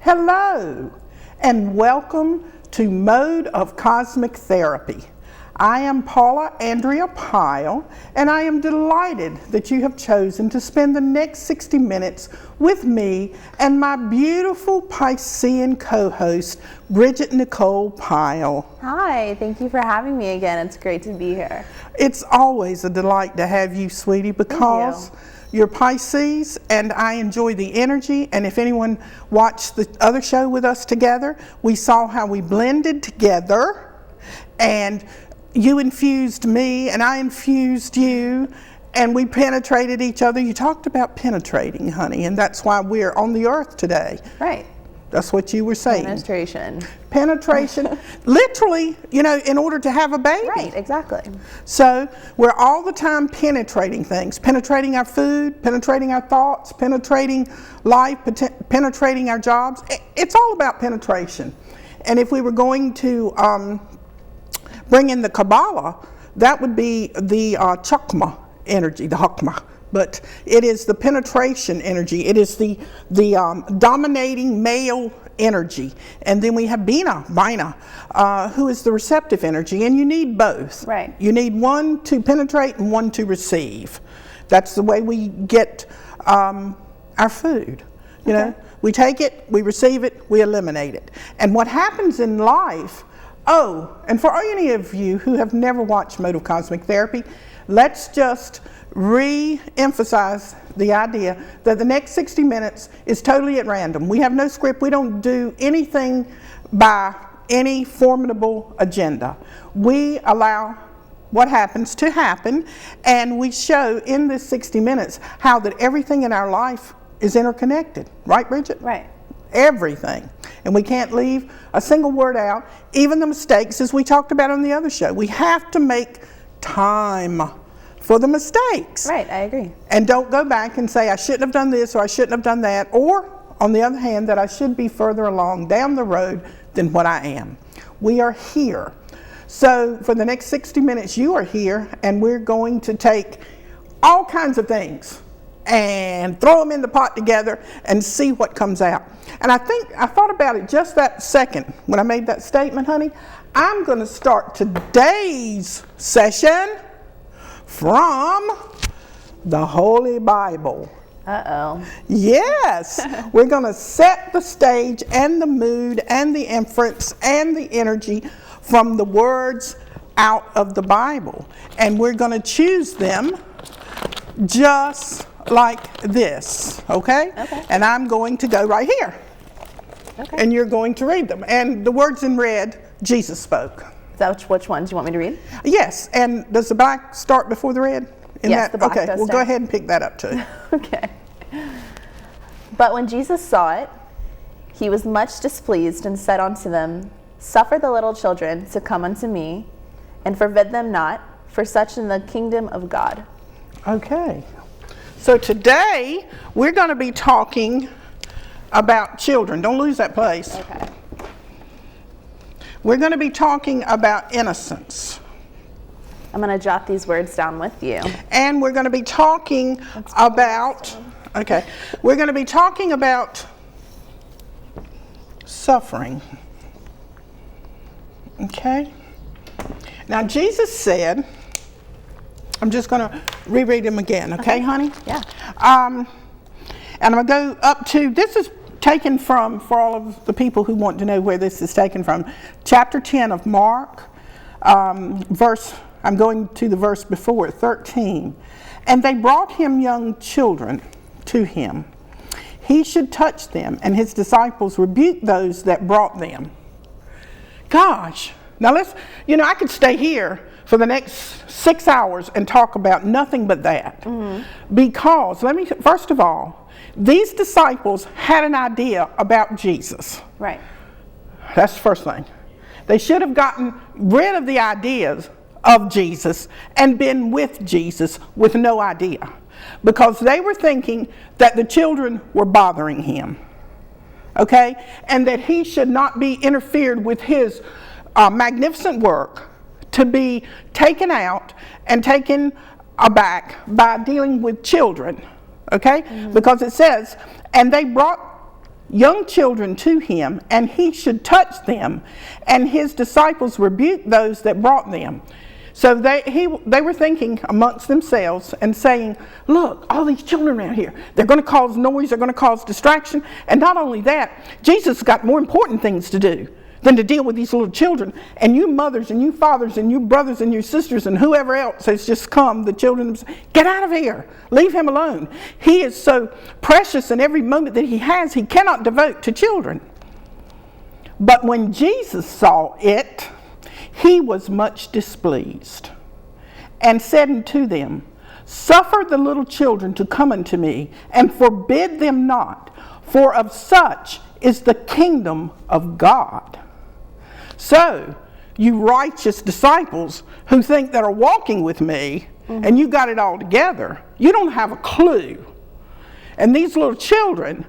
Hello, and welcome to Mode of Cosmic Therapy. I am Paula Andrea Pyle, and I am delighted that you have chosen to spend the next 60 minutes with me and my beautiful Piscean co-host, Bridget Pyle. Hi, thank you for having me again. It's great to be here. It's always a delight to have you, sweetie, because you're Pisces, and I enjoy the energy. And if anyone watched the other show with us together, we saw how we blended together, and you infused me and I infused you, and we penetrated each other. You talked about penetrating, honey, and that's why we're on the earth today. Right. That's what you were saying. Penetration. Literally, you know, in order to have a baby. Right, exactly. So we're all the time penetrating things, penetrating our food, penetrating our thoughts, penetrating life, penetrating our jobs. It's all about penetration. And if we were going to bring in the Kabbalah, that would be the chakma energy, the hakma. But it is the penetration energy. It is the dominating male energy. And then we have Bina, who is the receptive energy. And you need both. Right. You need one to penetrate and one to receive. That's the way we get our food. You know, we take it, we receive it, we eliminate it. And what happens in life, and for any of you who have never watched Mode of Cosmic Therapy, let's just re-emphasize the idea that the next 60 minutes is totally at random. We have no script. We don't do anything by any formidable agenda. We allow what happens to happen, and we show in this 60 minutes how that everything in our life is interconnected. Right, Bridget? Right. Everything. And we can't leave a single word out, even the mistakes, as we talked about on the other show. We have to make time for the mistakes. Right, I agree. And don't go back and say, I shouldn't have done this or I shouldn't have done that, or on the other hand, that I should be further along down the road than what I am. We are here. So for the next 60 minutes, you are here, and we're going to take all kinds of things and throw them in the pot together and see what comes out. And I thought about it just that second when I made that statement, honey. I'm going to start today's session from the Holy Bible. Uh-oh. Yes. We're going to set the stage and the mood and the inference and the energy from the words out of the Bible. And we're going to choose them just like this, okay? Okay. And I'm going to go right here. Okay. And you're going to read them. And the words in red, Jesus spoke. Is that which ones you want me to read? Yes. And does the black start before the red? Yes, the black does. Okay, start. well, go ahead and pick that up too. Okay. But when Jesus saw it, he was much displeased and said unto them, Suffer the little children to come unto me, and forbid them not, for such in the kingdom of God. Okay. So today, we're going to be talking about children. Don't lose that place. Okay. We're going to be talking about innocence. I'm going to jot these words down with you. And we're going to be talking about, we're going to be talking about suffering. Okay? Now, Jesus said, I'm just going to reread them again, okay, honey? Yeah. And I'm going to go up to, this is taken from, for all of the people who want to know where this is taken from, chapter 10 of Mark, I'm going to the verse before, 13. And they brought him young children to him. He should touch them, and his disciples rebuked those that brought them. Gosh, now I could stay here for the next 6 hours and talk about nothing but that. Mm-hmm. Because, first of all, these disciples had an idea about Jesus. Right. That's the first thing. They should have gotten rid of the ideas of Jesus and been with Jesus with no idea, because they were thinking that the children were bothering him, okay, and that he should not be interfered with his magnificent work to be taken out and taken aback by dealing with children, okay? Mm-hmm. Because it says, and they brought young children to him, and he should touch them, and his disciples rebuked those that brought them. So they were thinking amongst themselves and saying, look, all these children around here, they're going to cause noise, they're going to cause distraction. And not only that, Jesus got more important things to do than to deal with these little children. And you mothers and you fathers and you brothers and you sisters and whoever else has just come, the children, get out of here. Leave him alone. He is so precious in every moment that he has, he cannot devote to children. But when Jesus saw it, he was much displeased, and said unto them, suffer the little children to come unto me, and forbid them not, for of such is the kingdom of God. So, you righteous disciples who think that are walking with me, and you got it all together, you don't have a clue. And these little children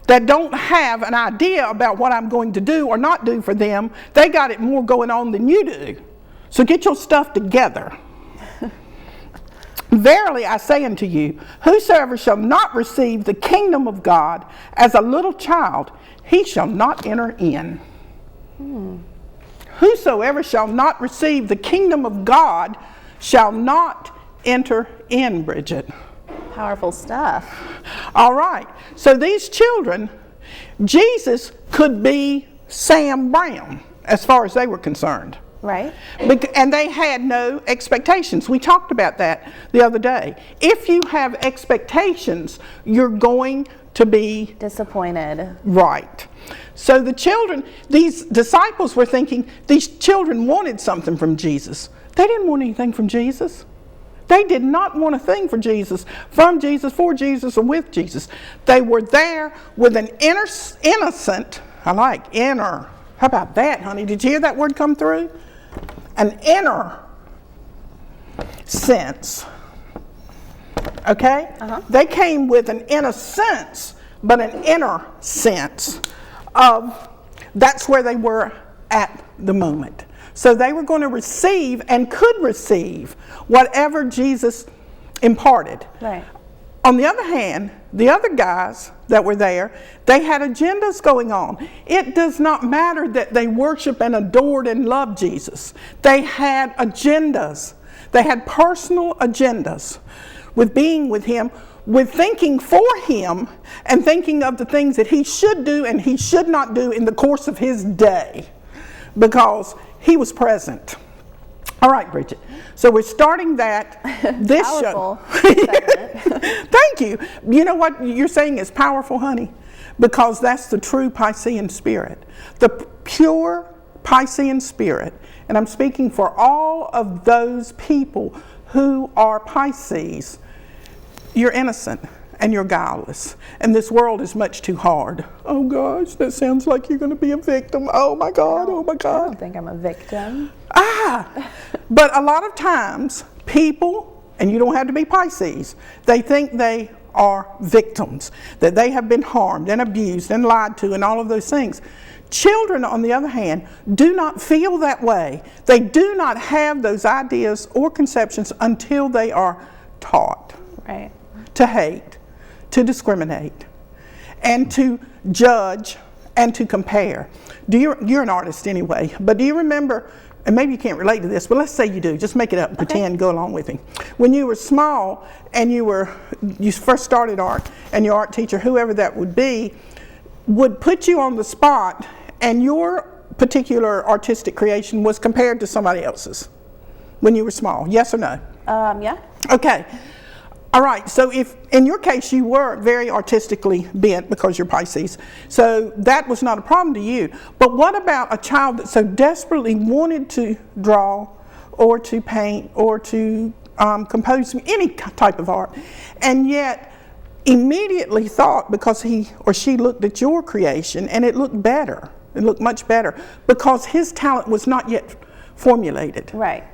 that don't have an idea about what I'm going to do or not do for them, they got it more going on than you do. So get your stuff together. Verily I say unto you, whosoever shall not receive the kingdom of God as a little child, he shall not enter in. Whosoever shall not receive the kingdom of God shall not enter in, Bridget. Powerful stuff. All right. So these children, Jesus could be Sam Brown as far as they were concerned. Right. And they had no expectations. We talked about that the other day. If you have expectations, you're going to be disappointed. Right. So the children, these disciples were thinking these children wanted something from Jesus. They didn't want anything from Jesus. They did not want a thing for Jesus, from Jesus, for Jesus, or with Jesus. They were there with an innocent, I like inner. How about that, honey? Did you hear that word come through? An inner sense. Okay? They came with an inner sense, but an inner sense of that's where they were at the moment. So they were going to receive and could receive whatever Jesus imparted. Right. On the other hand, the other guys that were there, they had agendas going on. It does not matter that they worship and adored and loved Jesus. They had agendas. They had personal agendas with being with him, with thinking for him and thinking of the things that he should do and he should not do in the course of his day, because he was present. All right, Bridget. So we're starting that this Powerful show. Thank you. You know what you're saying is powerful, honey? Because that's the true Piscean spirit. The pure Piscean spirit. And I'm speaking for all of those people who are Pisces. You're innocent and you're guileless. And this world is much too hard. Oh gosh, that sounds like you're going to be a victim. Oh my God, oh my God. I don't think I'm a victim. But a lot of times people, and you don't have to be Pisces, they think they are victims, that they have been harmed and abused and lied to and all of those things. Children, on the other hand, do not feel that way. They do not have those ideas or conceptions until they are taught. Right. To hate, to discriminate, and to judge, and to compare. You're an artist anyway, but do you remember, and maybe you can't relate to this, but let's say you do, just make it up and pretend, go along with me. When you were small and you first started art, and your art teacher, whoever that would be, would put you on the spot, and your particular artistic creation was compared to somebody else's when you were small, yes or no? Yeah. Okay. All right, so if in your case you were very artistically bent because you're Pisces, so that was not a problem to you. But what about a child that so desperately wanted to draw or to paint or to compose any type of art, and yet immediately thought, because he or she looked at your creation and it looked better, it looked much better, because his talent was not yet formulated. Right.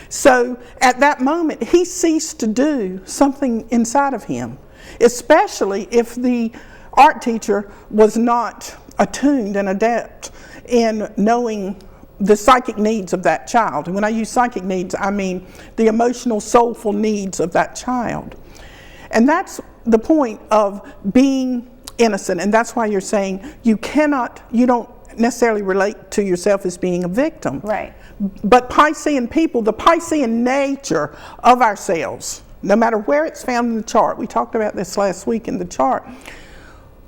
So at that moment, he ceased to do something inside of him, especially if the art teacher was not attuned and adept in knowing the psychic needs of that child. And when I use psychic needs, I mean the emotional, soulful needs of that child. And that's the point of being innocent, and that's why you're saying you don't necessarily relate to yourself as being a victim. Right. But Piscean people, the Piscean nature of ourselves, no matter where it's found in the chart, we talked about this last week in the chart,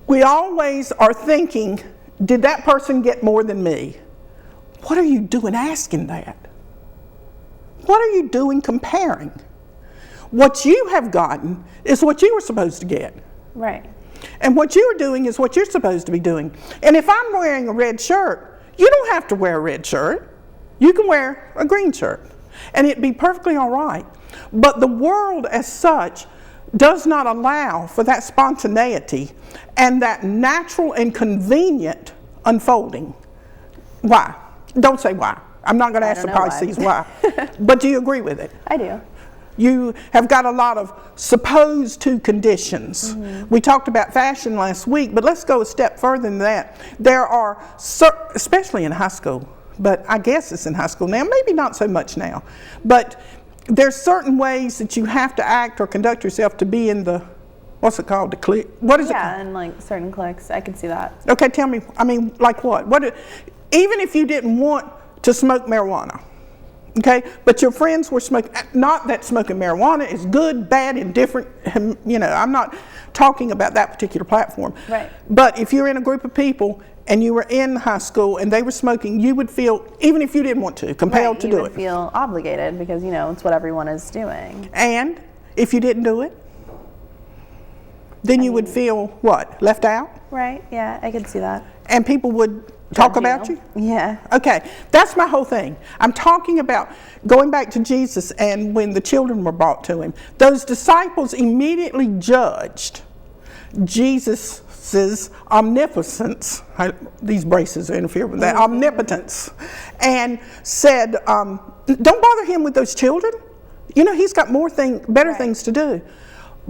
we always are thinking, did that person get more than me? What are you doing asking that? What are you doing comparing? What you have gotten is what you were supposed to get. Right. And what you are doing is what you're supposed to be doing. And if I'm wearing a red shirt, you don't have to wear a red shirt. You can wear a green shirt. And it'd be perfectly all right. But the world as such does not allow for that spontaneity and that natural and convenient unfolding. Why? Don't say why. I'm not going to ask the Pisces why. But do you agree with it? I do. You have got a lot of supposed to conditions. We talked about fashion last week, but let's go a step further than that. There are, especially in high school, but I guess it's in high school now, maybe not so much now, but there's certain ways that you have to act or conduct yourself to be in the, what's it called, the clique? What is it called? Yeah, and like certain cliques, I can see that. Okay, tell me, I mean, like what? Even if you didn't want to smoke marijuana, okay, but your friends were smoking, not that smoking marijuana is good, bad, indifferent, you know, I'm not talking about that particular platform. Right. But if you're in a group of people and you were in high school and they were smoking, you would feel, even if you didn't want to, compelled to do it. You would feel obligated because, you know, it's what everyone is doing. And if you didn't do it, then you would feel, what, left out? Right, yeah, I can see that. And people would talk about you? Yeah. Okay, that's my whole thing. I'm talking about going back to Jesus and when the children were brought to him. Those disciples immediately judged Jesus's omnipotence. These braces interfere with that. Omnipotence. And said, don't bother him with those children. You know, he's got better things to do.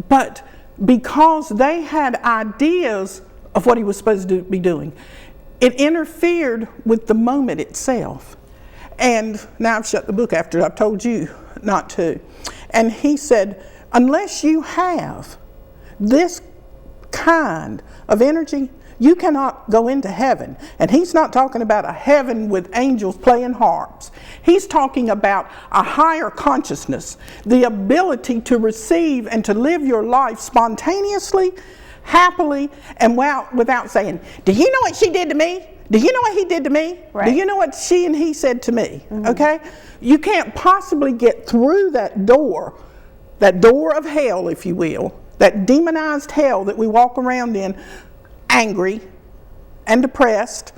But because they had ideas of what he was supposed to be doing, it interfered with the moment itself. And now I've shut the book after I've told you not to. And he said, unless you have this kind of energy, you cannot go into heaven. And he's not talking about a heaven with angels playing harps. He's talking about a higher consciousness, the ability to receive and to live your life spontaneously, happily, and without saying, do you know what she did to me? Do you know what he did to me? Right. Do you know what she and he said to me? Okay? You can't possibly get through that door of hell, if you will, that demonized hell that we walk around in, angry and depressed.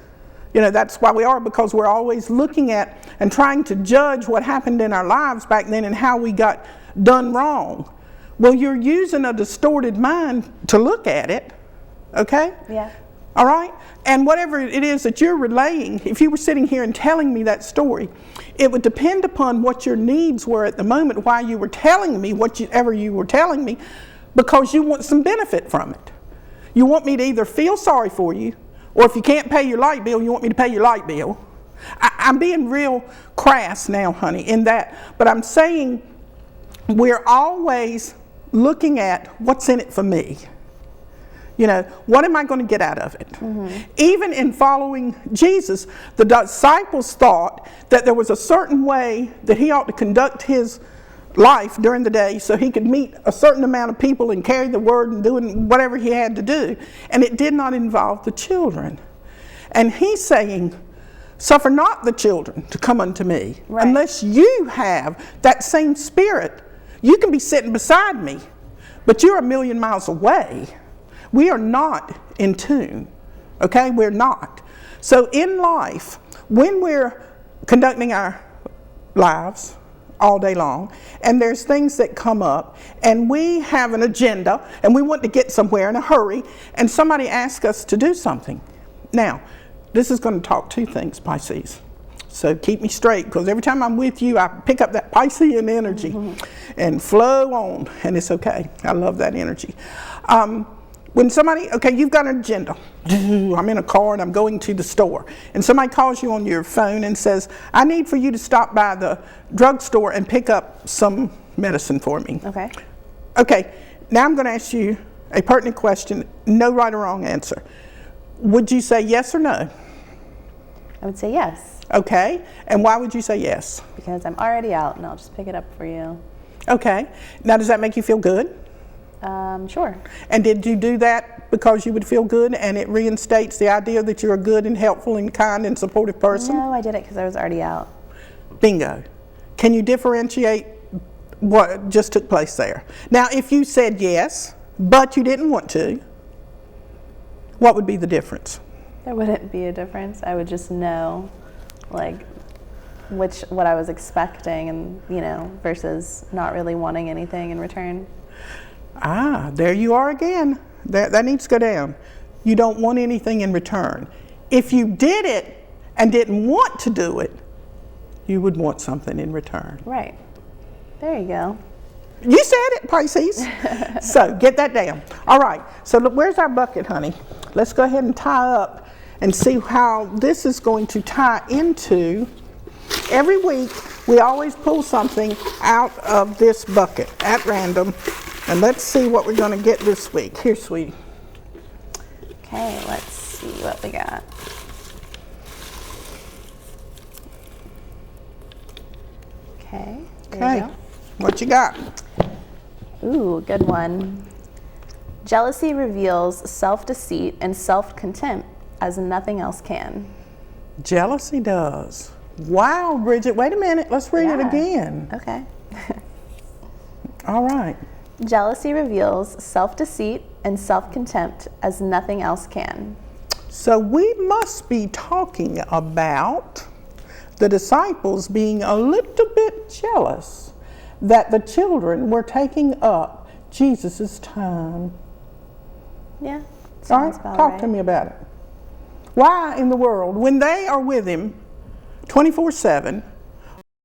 You know, that's why we are, because we're always looking at and trying to judge what happened in our lives back then and how we got done wrong. Well, you're using a distorted mind to look at it, okay? Yeah. All right? And whatever it is that you're relaying, if you were sitting here and telling me that story, it would depend upon what your needs were at the moment, why you were telling me whatever you were telling me, because you want some benefit from it. You want me to either feel sorry for you, or if you can't pay your light bill, you want me to pay your light bill. I'm being real crass now, honey, in that. But I'm saying we're always looking at what's in it for me. You know, what am I going to get out of it? Even in following Jesus, the disciples thought that there was a certain way that he ought to conduct his life during the day so he could meet a certain amount of people and carry the word and doing whatever he had to do. And it did not involve the children. And he's saying, suffer not the children to come unto me, unless you have that same spirit. You can be sitting beside me, but you're a million miles away. We are not in tune, okay? We're not. So in life, when we're conducting our lives all day long, and there's things that come up, and we have an agenda, and we want to get somewhere in a hurry, and somebody asks us to do something. Now, this is going to talk two things, Pisces. So keep me straight, because every time I'm with you, I pick up that Piscean energy and flow on, and it's okay. I love that energy. When somebody, okay, you've got an agenda. I'm in a car and I'm going to the store. And somebody calls you on your phone and says, I need for you to stop by the drugstore and pick up some medicine for me. Okay. Okay, now I'm going to ask you A pertinent question, no right or wrong answer. Would you say yes or no? I would say yes. Okay, and why would you say yes? Because I'm already out and I'll just pick it up for you. Okay, now does that make you feel good? Sure. And did you do that because you would feel good and it reinstates the idea that you're a good and helpful and kind and supportive person? No, I did it because I was already out. Bingo. Can you differentiate what just took place there? Now, if you said yes, but you didn't want to, what would be the difference? There wouldn't be a difference. I would just know, like, what I was expecting, and versus not really wanting anything in return. Ah, there you are again. That needs to go down. You don't want anything in return. If you did it and didn't want to do it, you would want something in return. Right. There you go. You said it, Pisces. So get that down. All right. So look, where's our bucket, honey? Let's go ahead and tie up and see how this is going to tie into. Every week, we always pull something out of this bucket at random. And let's see what we're going to get this week. Here, sweetie. Okay, let's see what we got. Okay. Okay. What you got? Ooh, good one. Jealousy reveals self-deceit and self-contempt as nothing else can. Jealousy does. Wow, Bridget, wait a minute. Let's read it again. Okay. All right. Jealousy reveals self-deceit and self-contempt as nothing else can. So we must be talking about the disciples being a little bit jealous that the children were taking up Jesus' time. Yeah. All right, talk to me about it. Why in the world, when they are with him 24/7,